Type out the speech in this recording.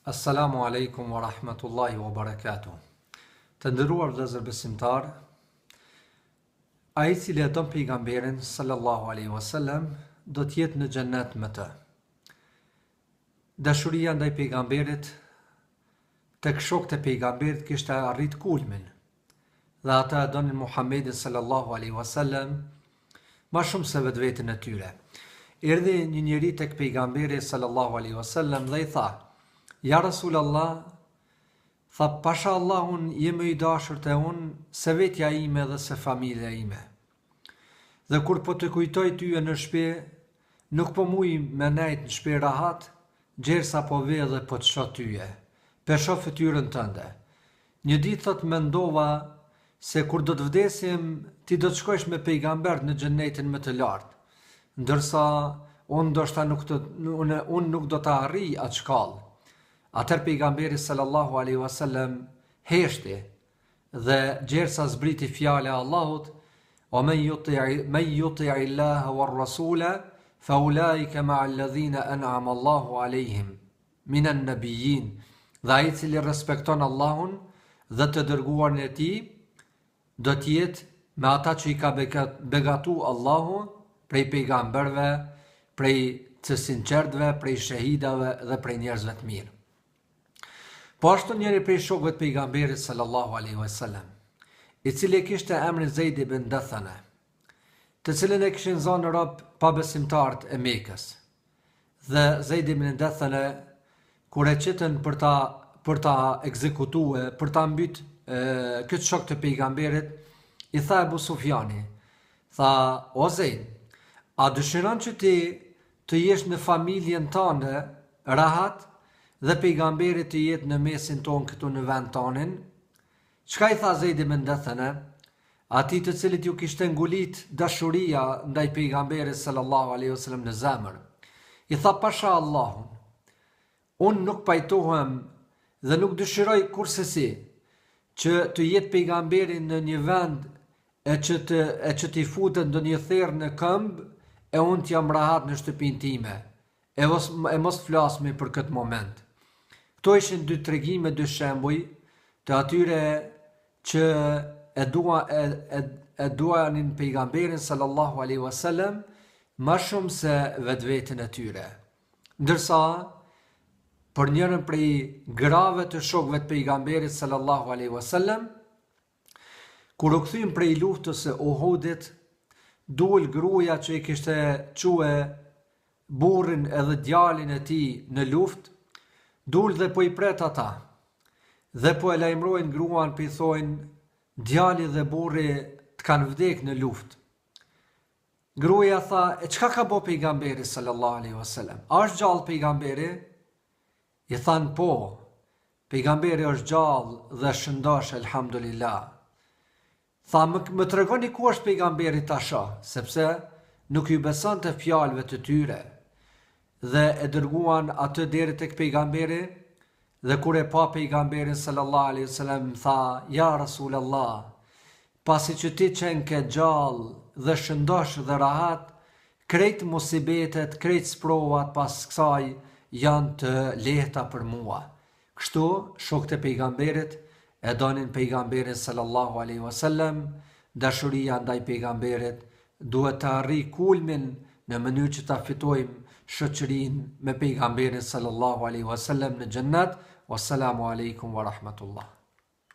Assalamu alaikum wa rahmatullahi wa barakatuh. Të nderuar vëllezër besimtar, ai i cili e don pejgamberin sallallahu alaihi wasallam do të jetë në xhennet me të. Dashuria ndaj pejgamberit tek shokët e pejgamberit kishte arrit kulmin. Dhe ata e donin Muhammedin sallallahu alaihi wasallam ma shumë se vetveten e tyre. Erdhi një njeri tek pejgamberi sallallahu alaihi wasallam dhe i tha: Ja Rasulallah, tha pasha Allahun jemi i dashur te unë se vetja ime dhe se familja ime. Dhe kur po të kujtoj tyje në shpe, nuk po muj me nejt në shpe rahat, gjersa po ve dhe po të shoh tyje, pe shoh fytyrën tënde. Një ditë thot mendova se kur do të vdesim, ti do të shkosh me pejgambert në xhennetin më të lartë, ndërsa unë nuk do të arrij atë shkallë. Atër pejgamberi sallallahu alaihi wasallam heshti dhe gjersa zbriti fjale Allahut: "O men yuti'i Allaha war rasula fa ulaika ma'a alladhina an'ama Allahu alaihim minan nabiyyin." Dhe ai i cili respekton Allahun dhe të dërguarin e tij do të jetë me ata që i ka begatu Allahu prej pejgamberve, prej të sinqertëve, prej shahidave dhe prej njerëzve të mirë. Po ashtu njëri prej shokëve të pejgamberit sallallahu alaihi wasallam, i cili kishte emrin Zeid ibn Dathana, të cilin e kishin zonë rob pabesimtarët e Mekës. Dhe Zeid ibn Dathana, kur e qitën për ta ekzekutue, për ta mbyt këtë shok të pejgamberit, i tha Ebu Sufjani, tha: "O Zeid, a dëshiron që ti të jesh në familjen tënde rahat dhe pejgamberi të jetë në mesin tonë këtu në vend tonin?" Çka i tha Zeid ibn Dathana, atij të cilit ju kishte ngulit dashuria ndaj pejgamberit sallallahu alaihi wasallam në zemër? I tha: "Pasha Allahun, unë nuk pajtohem dhe nuk dëshiroj kursesi që të jetë pejgamberi në një vend e që t'i futet ndonjë therr në këmbë e unë t'jam rahat në shtëpinë time. E mos flasmi për këtë moment." Këto ishin dy tregime, dy shembuj të atyre që e duanin pejgamberin sallallahu alaihi wasallam ma shumë se vetveten e tyre. Ndërsa për njërën prej grave të shokëve të pejgamberit sallallahu alaihi wasallam, kur u kthyn prej luftës së Uhudit, dul gruaja që i kishte quhe burrin edhe djalin e tij në luftë, dul dhe po i pret ata, dhe po e lajmërojnë gruan, për i thojnë: "Djali dhe burri të kanë vdek në luftë." Gruaja tha: "E çka ka bo pejgamberi sallallahu alaihi wasallam? A është gjallë pejgamberi?" I thanë: "Po, pejgamberi është gjallë dhe shëndosh, elhamdulillah." Tha: "Më tregoni ku është pejgamberi tasha, sepse nuk ju beson të fjalëve të tyre." Dhe e dërguan atë deri tek pejgamberi, dhe kur e pa pejgamberin sallallahu alaihi wasallam tha: "Ja Rasulallah, pasi që ti qenë ke gjallë dhe shëndosh dhe rahat, krejt musibetet, krejt sprovat pas kësaj janë të lehta për mua." Kështu shokët e pejgamberit e donin pejgamberin sallallahu alaihi wasallam. Dashuria ndaj pejgamberit duhet të arrijë kulmin në mënyrë që ta fitojmë shoqërinë me pejgamberin sallallahu alaihi wasallam në xhennet. Wassalamu alaikum wa rahmatullah.